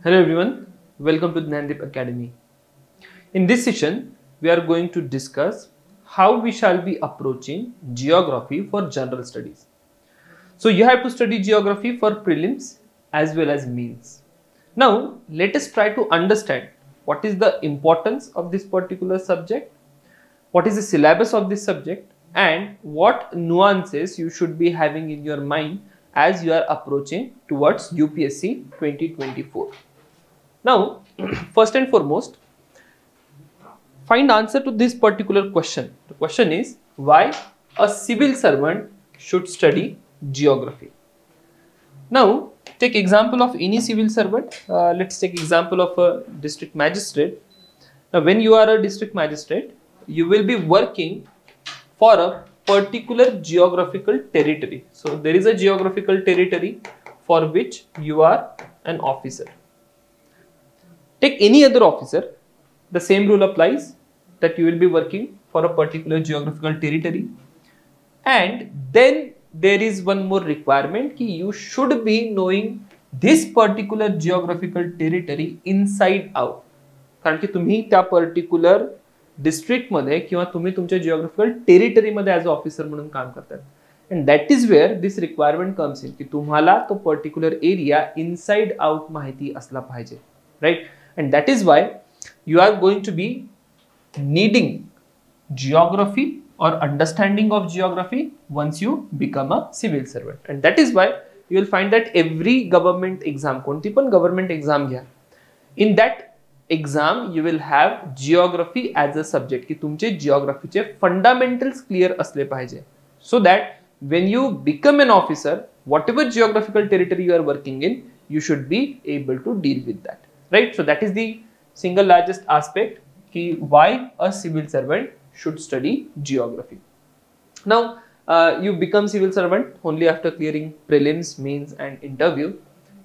Hello everyone, welcome to Gnandip Academy. In this session, we are going to discuss how we shall be approaching geography for general studies. So you have to study geography for prelims as well as mains. Now let us try to understand what is the importance of this particular subject, what is the syllabus of this subject, and what nuances you should be having in your mind as you are approaching towards UPSC 2024. Now, first and foremost, find answer to this particular question. The question is, why a civil servant should study geography? Now, take example of any civil servant. Let's take example of a district magistrate. Now, when you are a district magistrate, you will be working for a particular geographical territory. So, there is a geographical territory for which you are an officer. Take any other officer, the same rule applies that you will be working for a particular geographical territory, and then there is one more requirement कि you should be knowing this particular geographical territory inside out. कारण की तुम्ही त्या particular district मध्ये किंवा तुम्ही तुमच्या geographical territory मध्ये as a officer म्हणून काम करतात. And that is where this requirement comes in की तुम्हाला तो particular area inside out माहिती असला पाहिजे, right? And that is why you are going to be needing geography or understanding of geography once you become a civil servant. And that is why you will find that every government exam, कोणती पण government exam घ्या, in that exam you will have geography as a subject की तुमचे geography चे fundamentals clear असले पाहिजे, so that when you become an officer, whatever geographical territory you are working in, you should be able to deal with that. Right, so that is the single largest aspect ki why a civil servant should study geography. Now you become civil servant only after clearing prelims, mains and interview,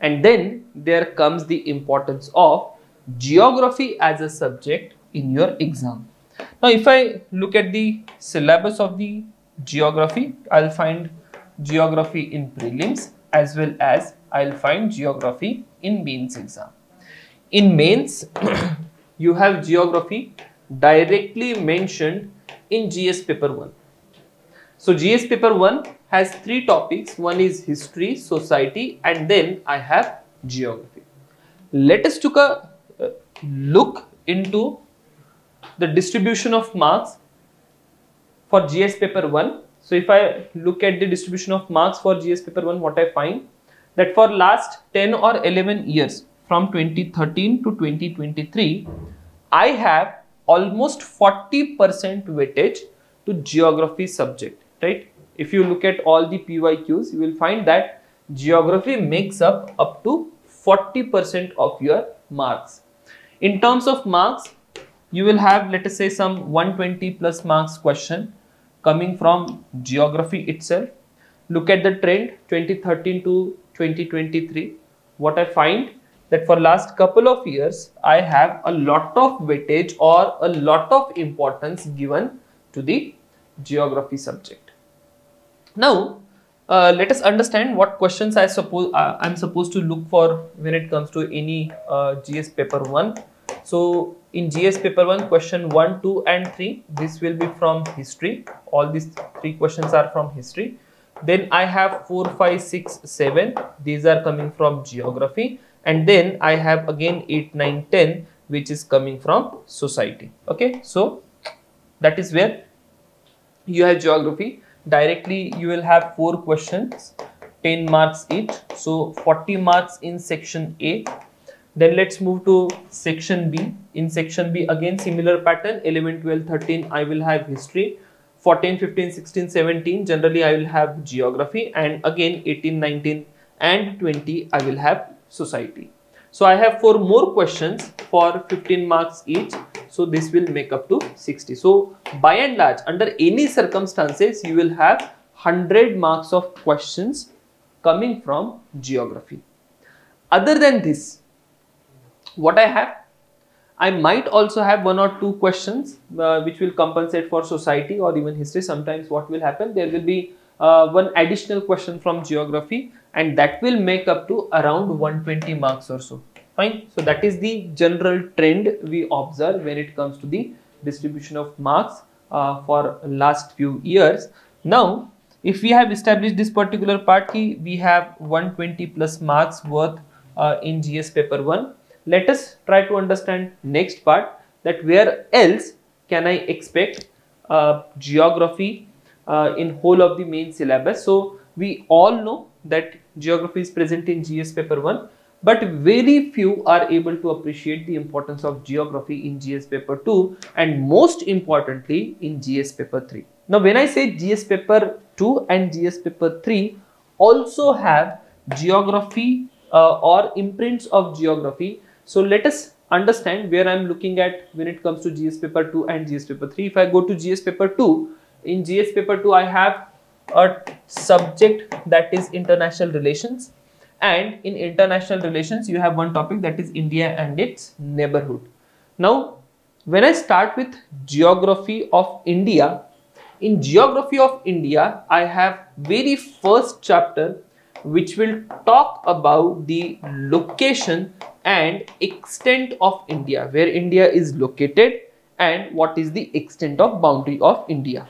and then there comes the importance of geography as a subject in your exam. Now if I look at the syllabus of the geography, I'll find geography in prelims as well as I'll find geography in mains exam. In mains, you have geography directly mentioned in GS paper 1. So GS paper 1 has 3 topics. One is history, society, and then I have geography. Let us take a look into the distribution of marks for GS paper 1. So if I look at the distribution of marks for GS paper 1, what I find that for last 10 or 11 years, from 2013 to 2023, I have almost 40% weightage to geography subject, right? If you look at all the PYQs, you will find that geography makes up to 40% of your marks. In terms of marks, you will have, let us say, some 120 plus marks question coming from geography itself. Look at the trend 2013 to 2023. What I find that for last couple of years, I have a lot of weightage or a lot of importance given to the geography subject. Now, let us understand what questions I'm supposed to look for when it comes to any GS paper 1. So, in GS paper 1, question 1, 2 and 3, this will be from history. All these 3 questions are from history. Then I have 4, 5, 6, 7. These are coming from geography. And then I have again 8, 9, 10, which is coming from society. Okay, so that is where you have geography. Directly you will have 4 questions, 10 marks each. So 40 marks in section A. Then let's move to section B. In section B, again similar pattern, 11, 12, 13, I will have history. 14, 15, 16, 17, generally I will have geography. And again 18, 19 and 20, I will have society. So I have 4 more questions for 15 marks each. So this will make up to 60. So by and large, under any circumstances, you will have 100 marks of questions coming from geography. Other than this, what I might also have 1 or 2 questions which will compensate for society or even history. Sometimes what will happen, there will be one additional question from geography, and that will make up to around 120 marks or so. Fine. So that is the general trend we observe when it comes to the distribution of marks for last few years. Now, if we have established this particular part, we have 120 plus marks worth in GS paper 1. Let us try to understand next part, that where else can I expect geography in whole of the main syllabus. So we all know that geography is present in GS paper 1, but very few are able to appreciate the importance of geography in GS paper 2 and most importantly in GS paper 3. Now when I say GS paper 2 and GS paper 3 also have geography or imprints of geography. So let us understand where I am looking at when it comes to GS paper 2 and GS paper 3. If I go to GS paper 2, in GS paper 2 I have a subject that is international relations, and in international relations you have one topic that is India and its neighborhood. Now when I start with geography of India, in geography of India I have very first chapter which will talk about the location and extent of India, where India is located and what is the extent of boundary of India.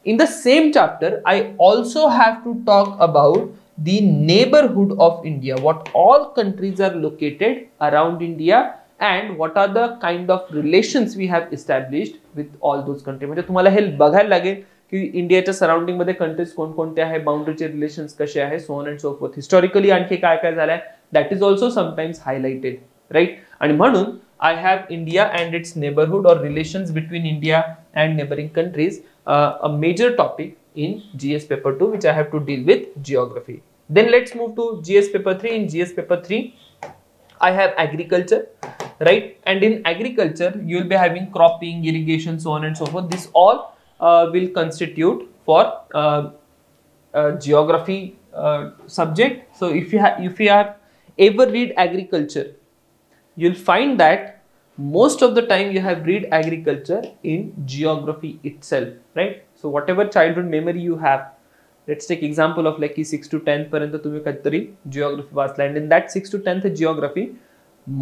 In the same chapter, I also have to talk about the neighborhood of India, what all countries are located around India and what are the kind of relations we have established with all those countries. म्हणजे तुम्हाला हे बघायला लागेल की इंडियाच्या surrounding मध्ये countries कोणकोणते आहे, बाउंड्रीचे relations कसे आहे, so on and so forth. Historically आणखी काय काय झालंय, that is also sometimes highlighted, right. आणि म्हणून I have India and its neighborhood or relations between India and neighboring countries, a major topic in GS paper 2 which I have to deal with geography. Then let's move to GS paper 3. In GS paper 3 I have agriculture, right, and in agriculture you will be having cropping, irrigation, so on and so forth. This all will constitute for geography subject. So if you have ever read agriculture, you'll find that most of the time you have read agriculture in geography itself, right? So whatever childhood memory you have, let's take example of like 6 to 10th पर्यंत तुम्ही कधीतरी geography वाचला, and in that 6 to 10th geography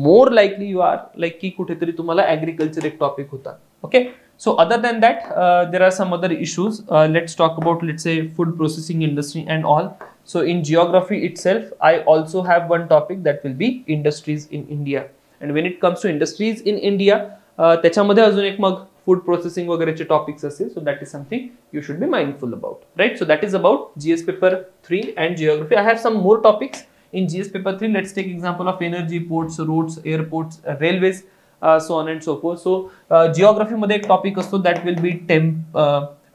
more likely you are like की कुठेतरी तुम्हाला agriculture एक topic होता. Okay, so other than that there are some other issues. Let's talk about, let's say, food processing industry and all. So in geography itself I also have one topic that will be industries in India. And when it comes to industries in India, त्याच्यामध्ये अजून एक मग food processing वगैरेचे topics असेल. So that is something you should be mindful about, right? So that is about GS paper 3 and geography. I have some more topics in GS paper 3. Let's take example of energy, ports, roads, airports, railways, so on and so forth. So geography मध्ये एक topic असतो that will be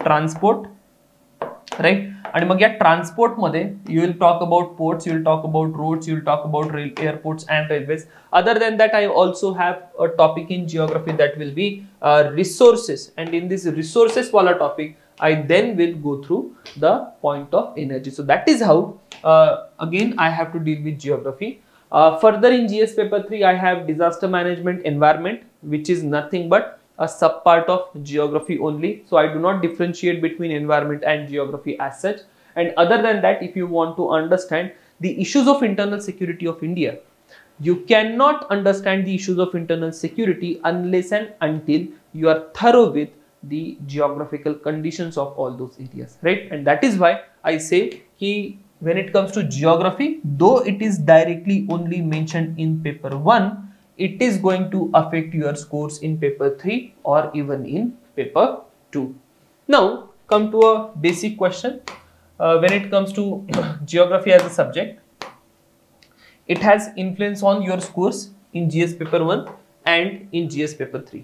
transport, right? आणि मग या transport मध्ये you will talk about ports, you will talk about roads, you will talk about airports and railways. Other than that, I also have a topic in geography that will be resources, and in this resources wala topic I then will go through the point of energy. So that is how again I have to deal with geography. Further in GS paper 3 I have disaster management, environment, which is nothing but a sub part of geography only. So I do not differentiate between environment and geography as such. And other than that, if you want to understand the issues of internal security of India, you cannot understand the issues of internal security unless and until you are thorough with the geographical conditions of all those areas, right? And that is why I say ki when it comes to geography, though it is directly only mentioned in paper 1, it is going to affect your scores in paper 3 or even in paper 2. Now come to a basic question. When it comes to geography as a subject, it has influence on your scores in GS paper 1 and in GS paper 3.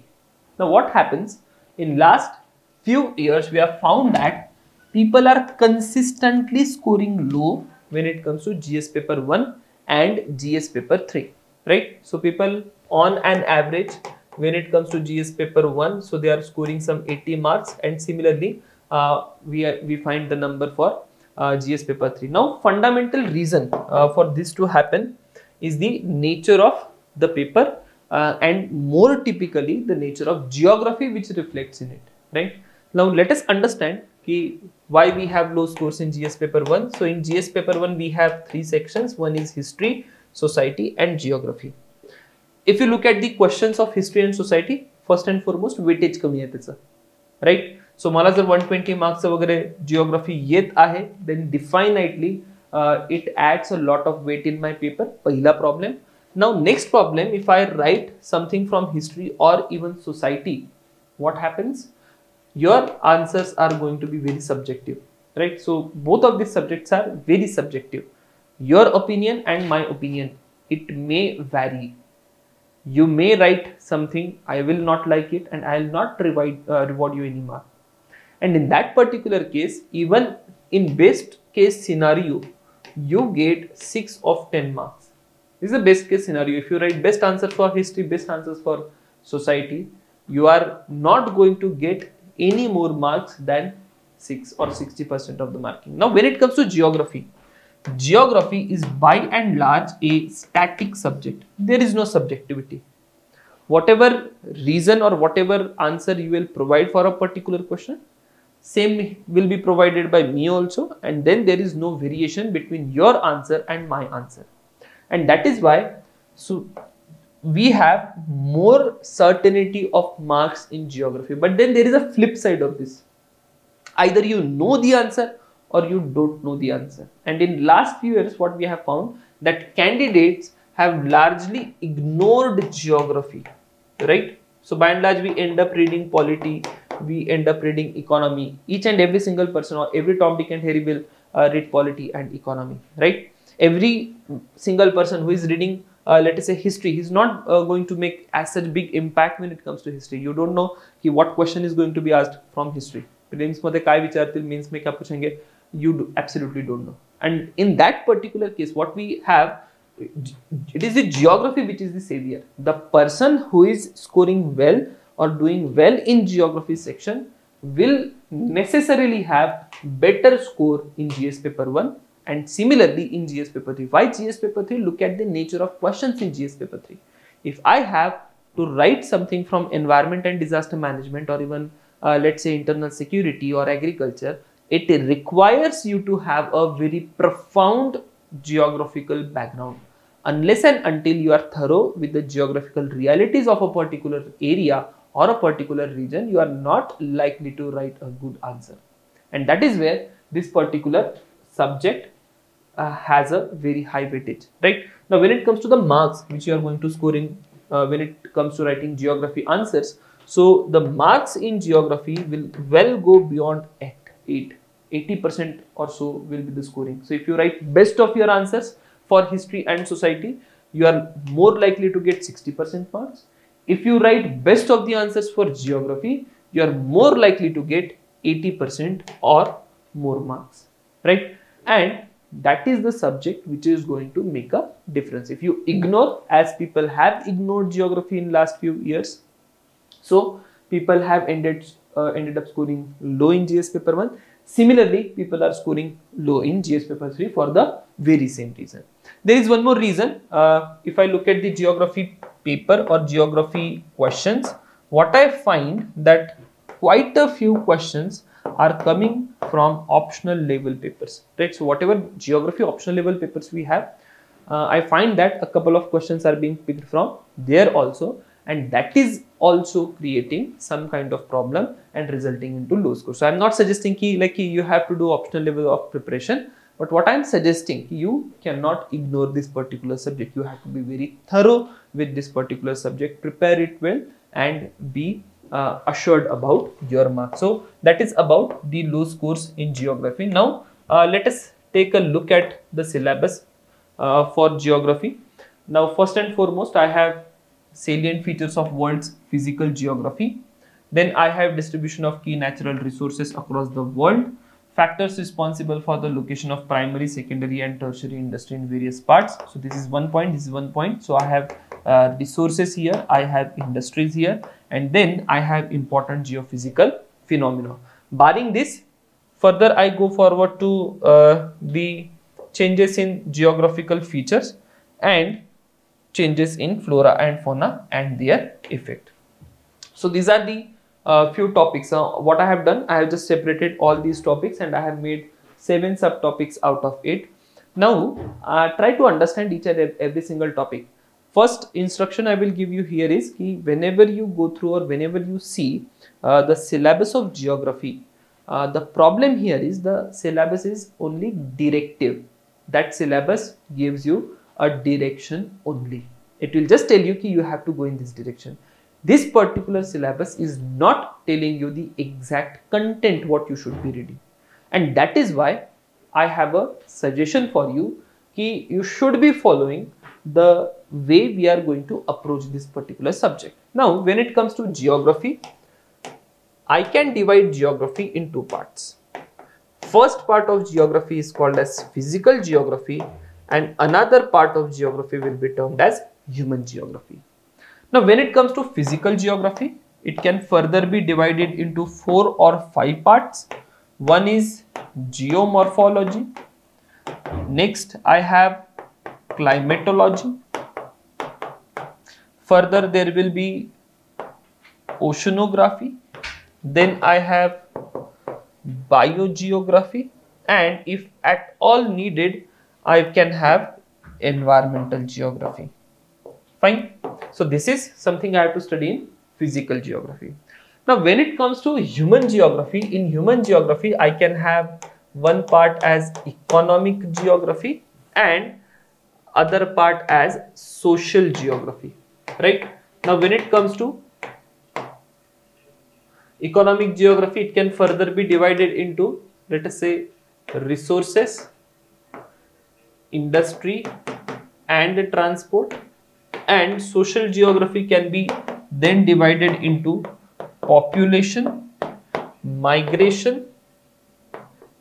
Now what happens, in last few years we have found that people are consistently scoring low when it comes to GS paper 1 and GS paper 3. Right? So people on an average when it comes to GS paper 1, so they are scoring some 80 marks, and similarly we find the number for GS paper 3. Now fundamental reason for this to happen is the nature of the paper and more typically the nature of geography which reflects in it, right? Now let us understand why we have low scores in GS paper 1. So in GS paper 1 we have 3 sections. One is history, society and geography. if you look at the questions of history and society, first and foremost weightage कमी आहे त्याचं, right. सो मला जर 120 marks वगैरे geography येत आहे, then definitely it adds a lot of weight in my paper. पहिला problem. Now next problem, if I write something from history or even society, what happens? Your answers are going to be very subjective, right? So both of these subjects are very subjective. Your opinion and my opinion, it may vary. You may write something, I will not like it, and I will not reward you any mark. And in that particular case, even in best case scenario, you get 6 of 10 marks. This is the best case scenario. If you write best answers for history, best answers for society, you are not going to get any more marks than 6 or 60% of the marking. Now, when it comes to geography, geography is by and large a static subject. There is no subjectivity. Whatever reason or whatever answer you will provide for a particular question, same will be provided by me also, and then there is no variation between your answer and my answer. And that is why we have more certainty of marks in geography. But then there is a flip side of this. Either you know the answer or you don't know the answer. And in last few years, what we have found, that candidates have largely ignored geography, right? So by and large, we end up reading polity, we end up reading economy. Each and every single person or every Tom, Dick and Harry will read polity and economy, right? Every single person who is reading let us say history, he's not going to make as such big impact when it comes to history. You don't know what question is going to be asked from history. Prelims मध्ये काय विचारतील, means में क्या पूछेंगे, you absolutely don't know. And in that particular case, what we have, it is the geography which is the savior. The person who is scoring well or doing well in geography section will necessarily have better score in GS paper 1 and similarly in GS paper 3. Why GS paper 3? Look at the nature of questions in GS paper 3. If I have to write something from environment and disaster management or even let's say internal security or agriculture, it requires you to have a very profound geographical background. Unless and until you are thorough with the geographical realities of a particular area or a particular region, you are not likely to write a good answer. And that is where this particular subject has a very high weightage, right? Now, when it comes to the marks which you are going to score in when it comes to writing geography answers, so the marks in geography will well go beyond 80% or so will be the scoring. So if you write best of your answers for history and society, you are more likely to get 60% marks. If you write best of the answers for geography, you are more likely to get 80% or more marks, right? And that is the subject which is going to make a difference. If you ignore, as people have ignored geography in last few years, so people have ended up scoring low in GS paper 1. Similarly, people are scoring low in GS paper 3 for the very same reason. There is one more reason. If I look at the geography paper or geography questions, what I find that quite a few questions are coming from optional level papers, right? So whatever geography optional level papers we have, I find that a couple of questions are being picked from there also, and that is also creating some kind of problem and resulting into low score. So I'm not suggesting like you have to do optional level of preparation, but what I'm suggesting, you cannot ignore this particular subject. You have to be very thorough with this particular subject, prepare it well, and be assured about your marks. So that is about the low scores in geography. Now let us take a look at the syllabus for geography. Now first and foremost, I have salient features of world's physical geography. Then I have distribution of key natural resources across the world, factors responsible for the location of primary, secondary and tertiary industry in various parts. So this is one point, this is one point. So I have resources here, I have industries here, and then I have important geophysical phenomena. Barring this, further I go forward to the changes in geographical features and changes in flora and fauna and their effect. So these are the few topics. What I have done, I have just separated all these topics and I have made 7 subtopics out of it. Now try to understand each and every single topic. First instruction I will give you here is कि whenever you go through or whenever you see the syllabus of geography, the problem here is the syllabus is only directive. That syllabus gives you a direction only. It will just tell you कि you have to go in this direction. This particular syllabus is not telling you the exact content what you should be reading, and that is why I have a suggestion for you कि you should be following the way we are going to approach this particular subject. Now, when it comes to geography, I can divide geography in two parts. First part of geography is called as physical geography, and another part of geography will be termed as human geography. Now, when it comes to physical geography, it can further be divided into 4 or 5 parts. One is geomorphology. Next, I have climatology. Further, there will be oceanography. Then I have biogeography, and if at all needed, I can have environmental geography. Fine. So this is something I have to study in physical geography. Now, when it comes to human geography, in human geography, I can have one part as economic geography and other part as social geography, right? Now, when it comes to economic geography, it can further be divided into, let us say, resources, industry and transport, and social geography can be then divided into population, migration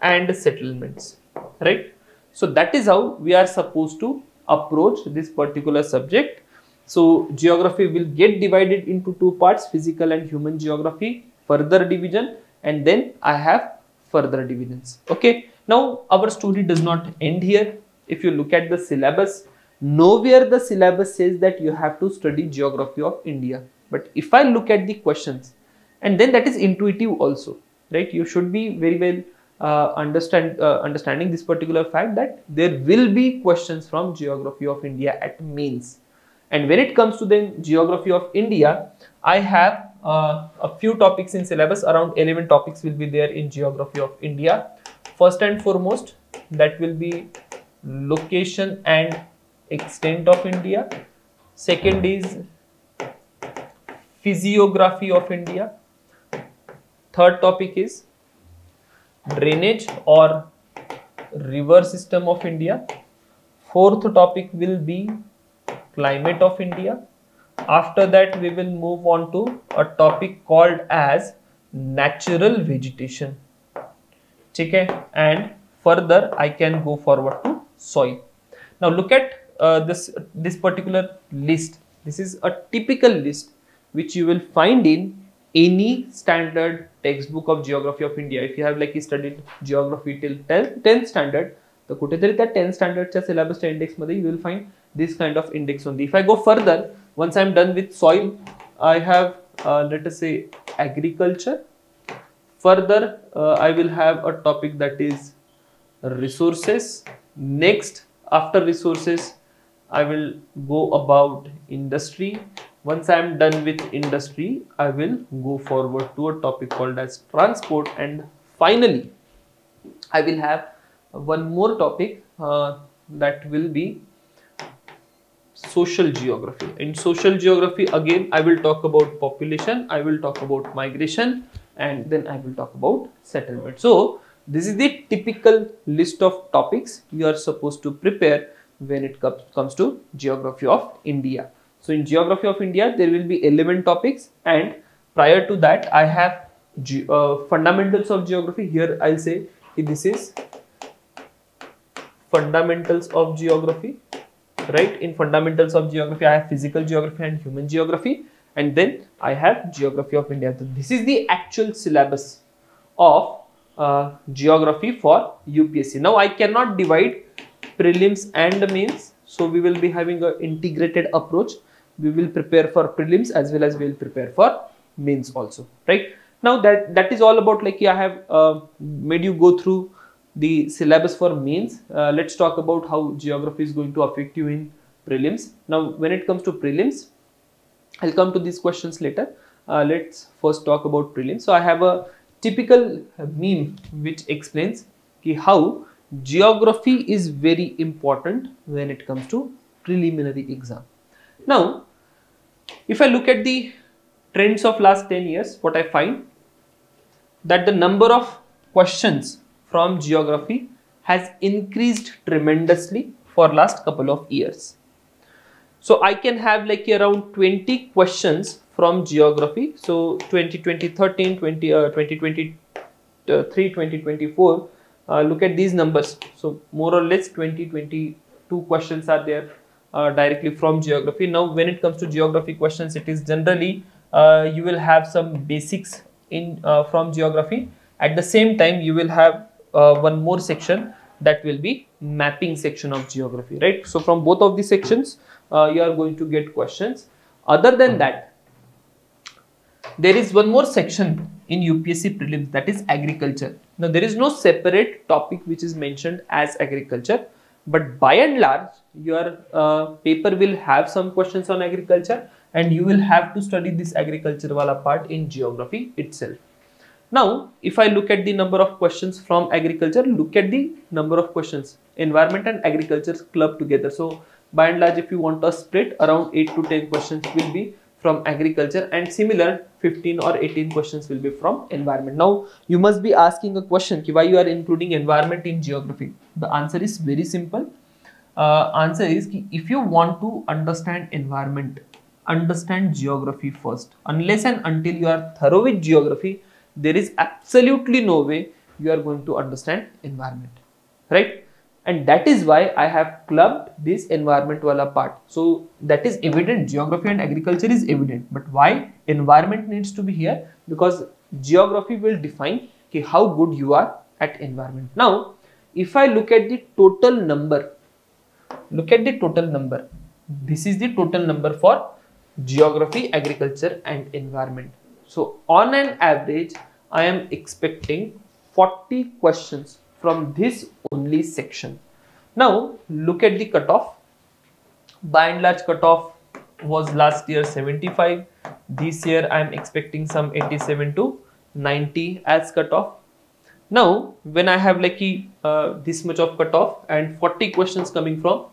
and settlements, right? So that is how we are supposed to approach this particular subject. So geography will get divided into two parts, physical and human geography, further division, and then I have further divisions. Okay, now our story does not end here. If you look at the syllabus, nowhere the syllabus says that you have to study geography of India. But if I look at the questions, and then that is intuitive also, right? You should be very well understanding this particular fact that there will be questions from geography of India at mains. And when it comes to the geography of India, I have a few topics in syllabus. Around 11 topics will be there in geography of India. First and foremost, that will be location and extent of India. Second is physiography of India. Third topic is drainage or river system of India. Fourth topic will be climate of India. After that, we will move on to a topic called as natural vegetation. Okay, and further I can go forward to soil. Now look at this particular list. This is a typical list which you will find in any standard textbook of geography of India. If you have like studied geography till 10th standard, the कुठेतरी त्या 10th standard च्या syllabus च्या index मध्ये you will find this kind of index only. If I go further, once I am done with soil, I have let us say agriculture. Further, I will have a topic that is resources. Next, after resources, I will go about industry. Once I am done with industry, I will go forward to a topic called as transport, and finally I will have one more topic that will be social geography. In social geography, again I will talk about population, I will talk about migration, and then I will talk about settlement. So this is the typical list of topics you are supposed to prepare when it comes to geography of India. So in geography of India, there will be 11 topics, and prior to that I have fundamentals of geography. Here I'll say this is fundamentals of geography, right? In fundamentals of geography, I have physical geography and human geography, and then I have geography of India. So this is the actual syllabus of geography for UPSC. Now I cannot divide prelims and mains, so we will be having an integrated approach. We will prepare for prelims as well as we will prepare for mains also, right? Now that is all about, like, I have made you go through the syllabus for mains. Let's talk about how geography is going to affect you in prelims. Now when it comes to prelims, I'll come to these questions later. Let's first talk about prelims. So I have a typical meme which explains how geography is very important when it comes to preliminary exam. Now, if I look at the trends of last 10 years, what I find that the number of questions from geography has increased tremendously for last couple of years. So I can have like around 20 questions from geography. So 2013, 2023, 2024. Look at these numbers. So more or less 22 questions are there directly from geography. Now when it comes to geography questions, it is generally you will have some basics in from geography. At the same time, you will have one more section that will be mapping section of geography, right? So from both of these sections you are going to get questions. Other than that, there is one more section in UPSC prelims, that is agriculture. Now there is no separate topic which is mentioned as agriculture, but by and large your paper will have some questions on agriculture, and you will have to study this agriculture wala part in geography itself. Now, if I look at the number of questions from agriculture, look at the number of questions, environment and agriculture clubbed together. So, by and large, if you want a split, around 8 to 10 questions will be from agriculture, and similar 15 or 18 questions will be from environment. Now, you must be asking a question, why you are including environment in geography? The answer is very simple. Answer is, if you want to understand environment, understand geography first. Unless and until you are thorough with geography, there is absolutely no way you are going to understand environment, right? And that is why I have clubbed this environment wala part. So that is evident, geography and agriculture is evident, but why environment needs to be here? Because geography will define how good you are at environment. Now, if I look at the total number, this is the total number for geography, agriculture and environment. So on an average, I am expecting 40 questions from this only section. Now look at the cutoff. By and large, cutoff was last year 75. This year I am expecting some 87 to 90 as cutoff. Now when I have like this much of cutoff and 40 questions coming from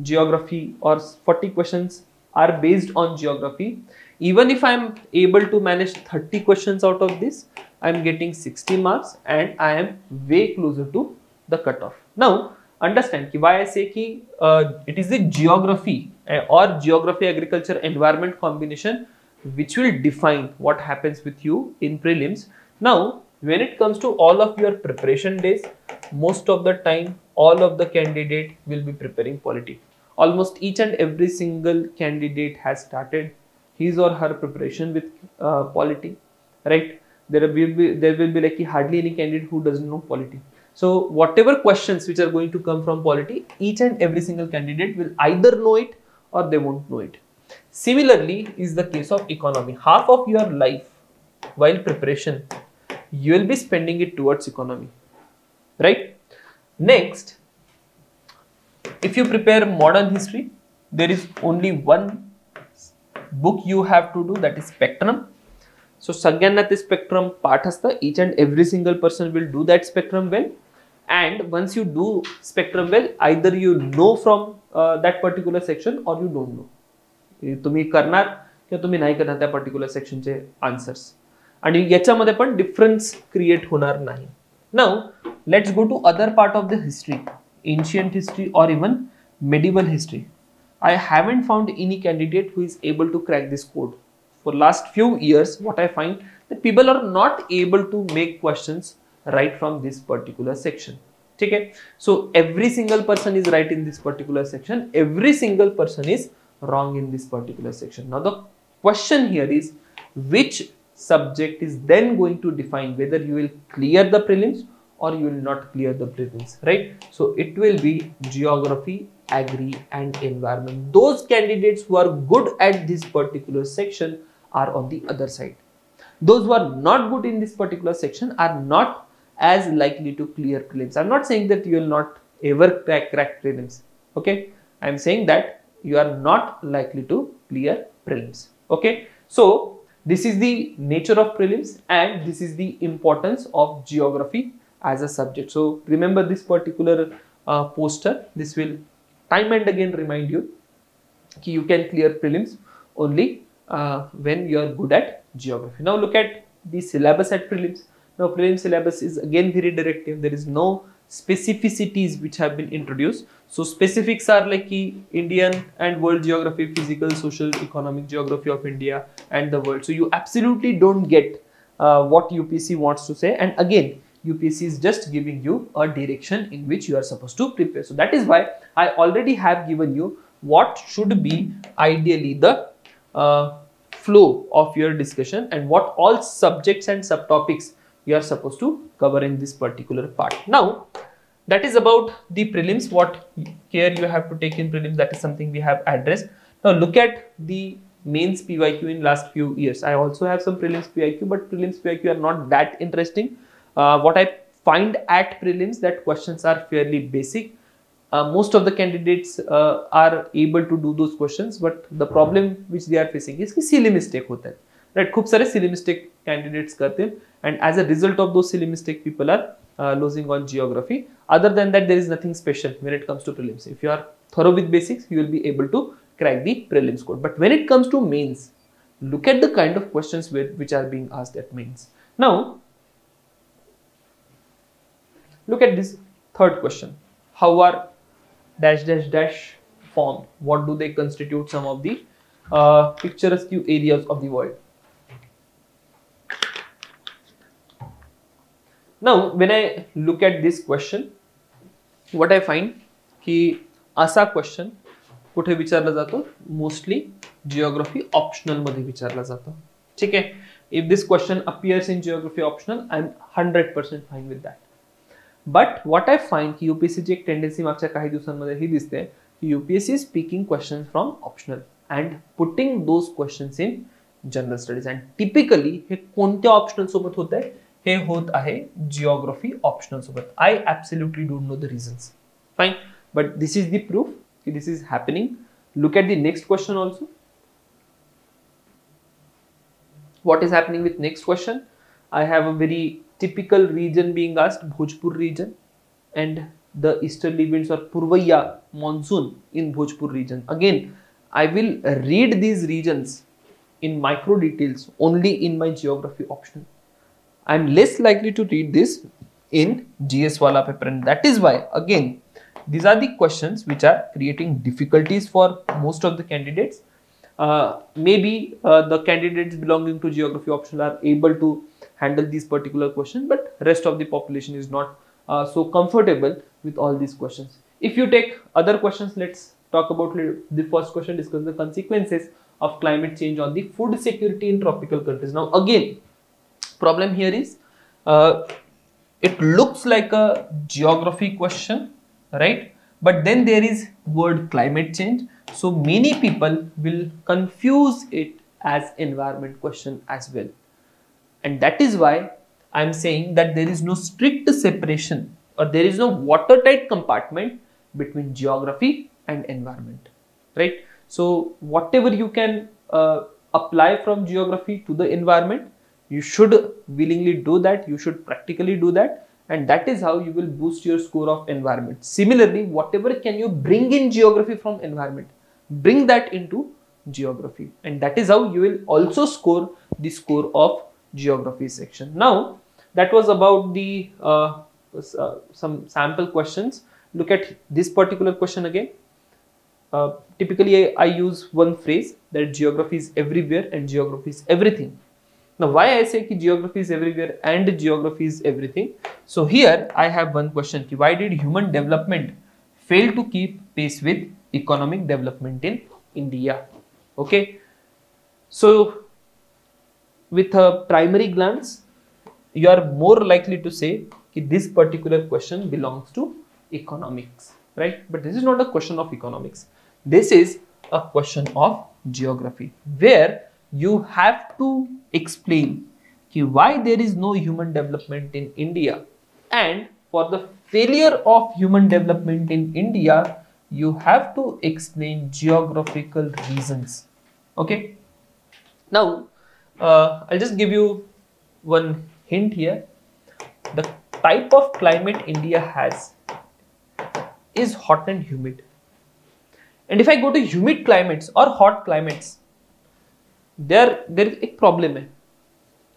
geography, or 40 questions are based on geography, even if I am able to manage 30 questions out of this, I am getting 60 marks and I am way closer to the cutoff. Now understand why I say it is the geography or geography, agriculture, environment combination which will define what happens with you in prelims. Now when it comes to all of your preparation days, most of the time all of the candidate will be preparing polity. Almost each and every single candidate has started his or her preparation with polity, right? There will be like hardly any candidate who doesn't know polity. So whatever questions which are going to come from polity, each and every single candidate will either know it or they won't know it. Similarly is the case of economy. Half of your life while preparation, you will be spending it towards economy, right? Next, if you prepare modern history, there is only one book you have to do, that is spectrum. So Sagyanna te spectrum part hasta, each and every single person will do that spectrum well. And once you do spectrum well, either you know from that particular section or you don't know. तुम्ही करणार किंवा तुम्ही नाही करणार त्या particular सेक्शनचे answers, आणि याच्यामध्ये पण डिफरन्स क्रिएट होणार नाही. Now let's go to other part of the history, ancient history or even medieval history. I haven't found any candidate who is able to crack this code. For last few years, what I find that people are not able to make questions right from this particular section. Okay? So every single person is right in this particular section. Every single person is wrong in this particular section. Now the question here is, which subject is then going to define whether you will clear the prelims or you will not clear the prelims, right? So it will be geography, agri and environment. Those candidates who are good at this particular section are on the other side. Those who are not good in this particular section are not as likely to clear prelims. I'm not saying that you will not ever crack prelims, okay? I'm saying that you are not likely to clear prelims. Okay, so this is the nature of prelims and this is the importance of geography as a subject. So remember this particular poster. This will time and again remind you that you can clear prelims only when you are good at geography. Now look at the syllabus at prelims. Now prelims syllabus is again very directive. There is no specificities which have been introduced. So specifics are like Indian and world geography, physical, social, economic geography of India and the world. So you absolutely don't get what UPSC wants to say, and again UPSC is just giving you a direction in which you are supposed to prepare. So that is why I already have given you what should be ideally the flow of your discussion and what all subjects and subtopics you are supposed to cover in this particular part. Now that is about the prelims, what care you have to take in prelims, that is something we have addressed. Now look at the mains PYQ in last few years. I also have some prelims PYQ, but prelims PYQ are not that interesting. What I find at prelims, that questions are fairly basic. Most of the candidates are able to do those questions, but the problem which they are facing is कि silly mistake होता है, right? खूब सारे silly mistake candidates करते हैं, and as a result of those silly mistake, people are losing on geography. Other than that, there is nothing special when it comes to prelims. If you are thorough with basics, you will be able to crack the prelims code. But when it comes to mains, look at the kind of questions which are being asked at mains. Now look at this third question. How are dash dash dash formed? What do they constitute? Some of the picturesque areas of the world. Now when I look at this question, what I find की असा question कुठे विचारला जातो? Mostly geography optional मध्ये विचारला जातो. ठीक आहे. If this question appears in geography optional, I am 100% fine with that. But what I find की UPSC ची एक टेंडेन्सी मागच्या काही दिवसांमध्ये ही दिसते की UPSC is picking questions from optional and putting those questions in general studies. And typically हे कोणत्या optional सोबत होत आहे? हे होत आहे जिओग्राफी ऑप्शनल सोबत. I absolutely don't know the reasons. Fine, but this is the proof that this is happening. Look at the next question also. What is happening with next question? I have a very typical region being asked, Bhojpur region, and the easterly winds or Purvaya monsoon in Bhojpur region. Again, I will read these regions in micro details only in my geography optional. I am less likely to read this in GS wala paper, and that is why again these are the questions which are creating difficulties for most of the candidates. Maybe the candidates belonging to geography optional are able to handle these particular questions, but rest of the population is not so comfortable with all these questions. If you take other questions, let's talk about the first question, discuss the consequences of climate change on the food security in tropical countries. Now again, problem here is it looks like a geography question, right? But then there is word climate change, so many people will confuse it as environment question as well. And that is why I am saying that there is no strict separation or there is no watertight compartment between geography and environment, right? So whatever you can apply from geography to the environment, you should willingly do that, you should practically do that, and that is how you will boost your score of environment. Similarly, whatever can you bring in geography from environment, bring that into geography, and that is how you will also score the score of geography section. Now that was about the some sample questions. Look at this particular question again. Typically I use one phrase that geography is everywhere and geography is everything. Now why I say ki geography is everywhere and geography is everything? So here I have one question ki why did human development fail to keep pace with economic development in India? Okay, so with a primary glance you are more likely to say ki this particular question belongs to economics, right? But this is not a question of economics. This is a question of geography, where you have to explain ki why there is no human development in India, and for the failure of human development in India, you have to explain geographical reasons. Okay. Now, I'll just give you one hint here. The type of climate India has is hot and humid. And if I go to humid climates or hot climates, there is a problem है.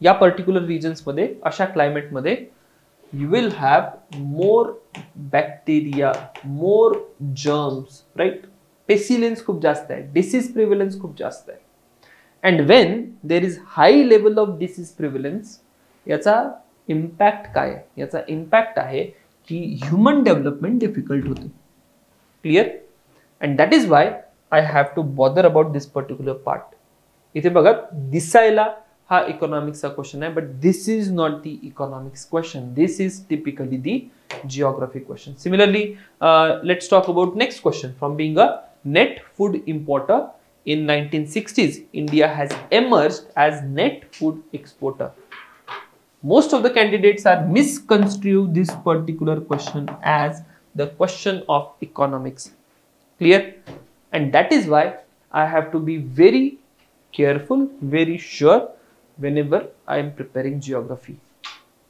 या particular regions मध्ये, अशा climate मध्ये, you will have more bacteria, more germs, right? Pestilence खूप जास्त आहे, disease prevalence खूप जास्त आहे. And when there is high level of disease prevalence, याचा impact काय आहे? याचा impact आहे की human development difficult होते. Clear? And that is why I have to bother about this particular part. इथे बघा, दिसायला हा इकॉनॉमिक्सचा क्वेश्चन आहे, but this is not the economics question. This is typically the geography question. Similarly, let's talk about next question. From being a net food importer in 1960s, India has emerged as net food exporter. Most of the candidates are misconstrue this particular question as the question of economics. Clear? And that is why I have to be very careful, very sure whenever I am preparing geography.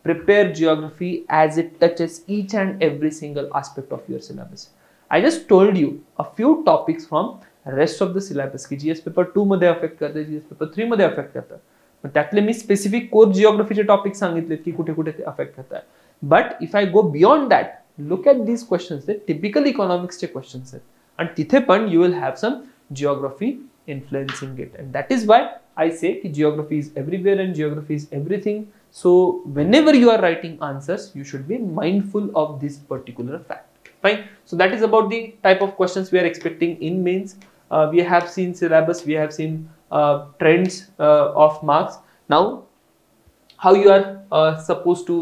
Prepare geography as it touches each and every single aspect of your syllabus. I just told you a few topics from rest of the syllabus की GS paper 2 मध्ये affect करते, GS paper 3 मध्ये affect करतात. पण त्यातले मी specific core जिओग्राफीचे topic सांगितलेत की कुठे कुठे ते अफेक्ट करतात. But if I go beyond that, look at these questions, ते टिपिकल इकॉनॉमिक्सचे क्वेश्चन्स आहेत आणि तिथे पण you will have some geography influencing it, and that is why I say कि geography is everywhere and geography is everything. So whenever you are writing answers, you should be mindful of this particular fact. Fine. So that is about the type of questions we are expecting in mains. We have seen syllabus, we have seen trends of marks. Now, how you are supposed to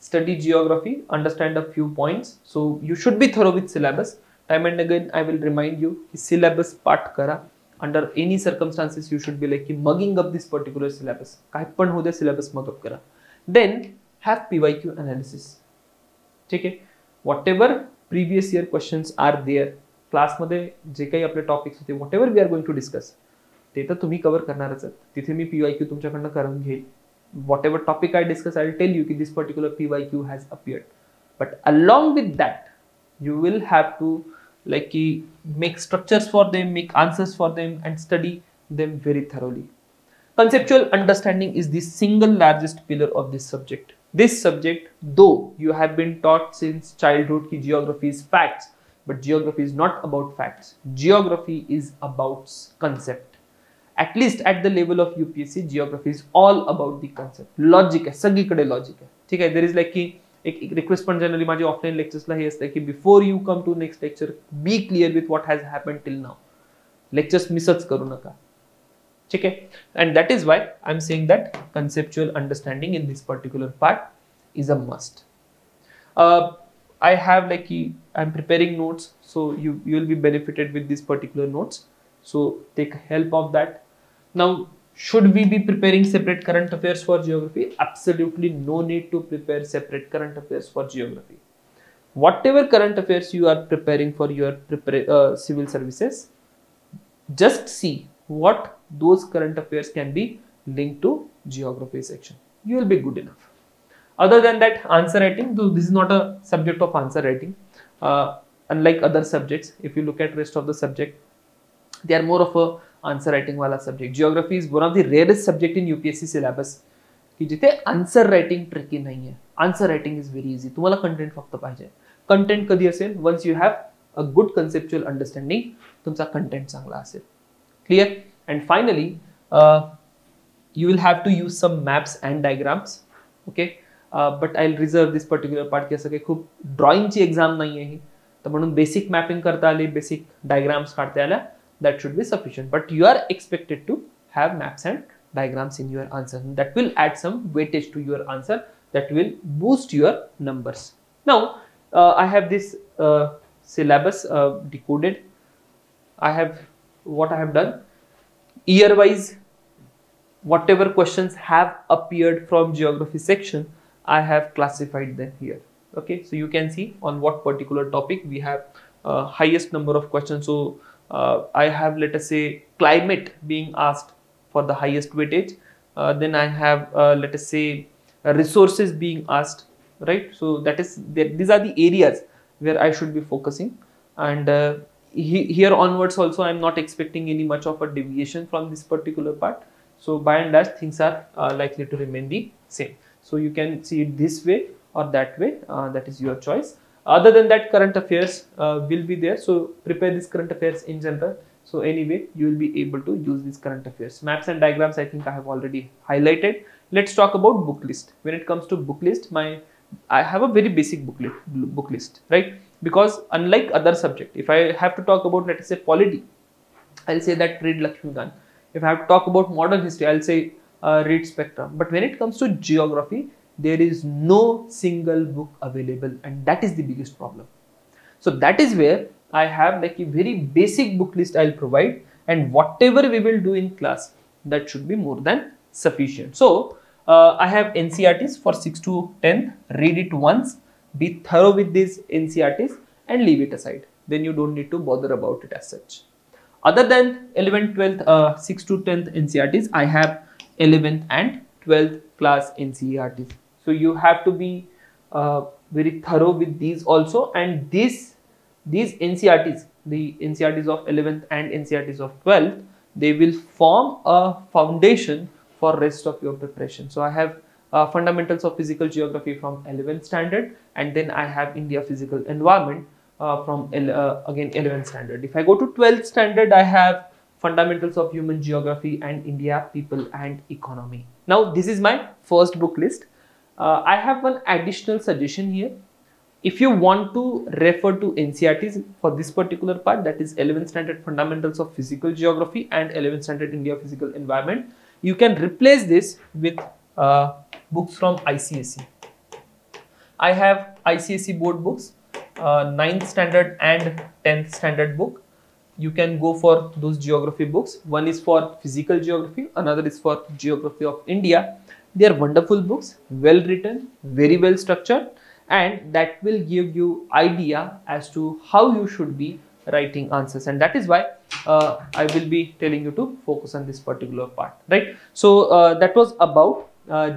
study geography, understand a few points. So you should be thorough with syllabus. Time and again I will remind you, syllabus part करा. Under any circumstances, you should be like mugging up this particular syllabus. काय पण हो दे, syllabus mug up करा. Then have PYQ analysis. ठीक आहे? Whatever previous year questions are there, class मध्ये जे काही आपले topics होते, whatever we are going to discuss, ते तर तुम्ही cover करणारच आहेत. तिथे मी PYQ तुमच्याकडनं करून घेईल. Whatever topic I discuss, I will tell you कि this particular PYQ has appeared. But along with that, you will have to like make structures for them, make answers for them, and study them very thoroughly. Conceptual understanding is the single largest pillar of this subject. This subject, though you have been taught since childhood कि geography is facts, but geography is not about facts. Geography is about concept. At least at the level of UPSC, geography is all about the concept. Logic है, सगळीकडे logic है. ठीक है? There is like कि एक request पण generally माझी offline लेक्चर्सला हे असतं की before you come to next lecture, be clear with what has happen till now. Lectures मिसच करू नका. ठीक आहे? And that is why I am saying that conceptual understanding in this particular part is a must. I have like I am preparing notes, so you will be benefited with these particular notes. So take help of that. Now, should we be preparing separate current affairs for geography? Absolutely no need to prepare separate current affairs for geography. Whatever current affairs you are preparing for your civil services, just see what those current affairs can be linked to geography section. You will be good enough. Other than that, answer writing, though this is not a subject of answer writing, unlike other subjects, if you look at rest of the subject, they are more of a answer writing वाला subject. Geography is one of the rarest subject in UPSC syllabus कि जिथे answer writing tricky नहीं है. Answer writing is very easy. तुम्हाला content फक्त पाहिजे. Content कधी असेल? Once you have a good conceptual understanding, तुमचा content चांगला असेल. Clear? And finally, you will have to use some maps and diagrams. Okay? But I'll reserve this particular part की असं काही खूप drawing ची exam नाही आहे ही. तर म्हणून basic mapping करता आली, basic diagrams काढता आल्या, that should be sufficient. But you are expected to have maps and diagrams in your answer. That will add some weightage to your answer. That will boost your numbers. Now, I have this syllabus decoded. What I have done, year-wise, whatever questions have appeared from geography section, I have classified them here. Okay, so you can see on what particular topic we have highest number of questions. So I have, let us say, climate being asked for the highest weightage. Then I have, let us say, resources being asked, right? So these are the areas where I should be focusing. And here onwards also, I'm not expecting any much of a deviation from this particular part. So by and large, things are likely to remain the same. So you can see it this way or that way, that is your choice. Other than that, current affairs will be there. So prepare this current affairs in general. So anyway, you will be able to use these current affairs. Maps and diagrams, I think I have already highlighted. Let's talk about book list. When it comes to book list, I have a very basic book list, right? Because unlike other subject, if I have to talk about, let us say, polity, I'll say that read Lakshmikant. If I have to talk about modern history, I'll say read Spectrum. But when it comes to geography, there is no single book available, and that is the biggest problem. So that is where I have like a very basic book list I'll provide, and whatever we will do in class, that should be more than sufficient. So I have NCERTs for 6th to 10th. Read it once, be thorough with these NCERTs and leave it aside. Then you don't need to bother about it as such. Other than 11th, 12th, 6th to 10th NCERTs, I have 11th and 12th class NCERTs. So you have to be very thorough with these also, and these NCERTs, the NCERTs of 11th and NCERTs of 12th, they will form a foundation for rest of your preparation. So I have fundamentals of physical geography from 11th standard, and then I have India physical environment from again 11th standard. If I go to 12th standard, I have fundamentals of human geography and India people and economy. Now this is my first book list. I have one additional suggestion here. If you want to refer to NCERTs for this particular part, that is 11th standard fundamentals of physical geography and 11th standard India physical environment, you can replace this with books from ICSE. I have ICSE board books, 9th standard and 10th standard book. You can go for those geography books. One is for physical geography, another is for geography of India. They are wonderful books, well written, very well structured, and that will give you idea as to how you should be writing answers, and that is why I will be telling you to focus on this particular part, right? So that was about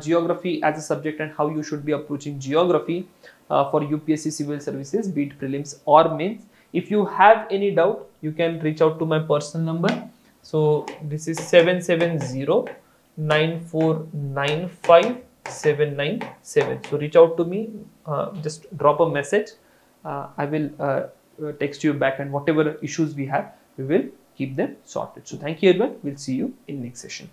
geography as a subject and how you should be approaching geography for UPSC civil services, be it prelims or mains. If you have any doubt, you can reach out to my personal number. So this is 770-9495-797. So reach out to me, just drop a message. I will text you back, and whatever issues we have, we will keep them sorted. So thank you everyone. We'll see you in next session.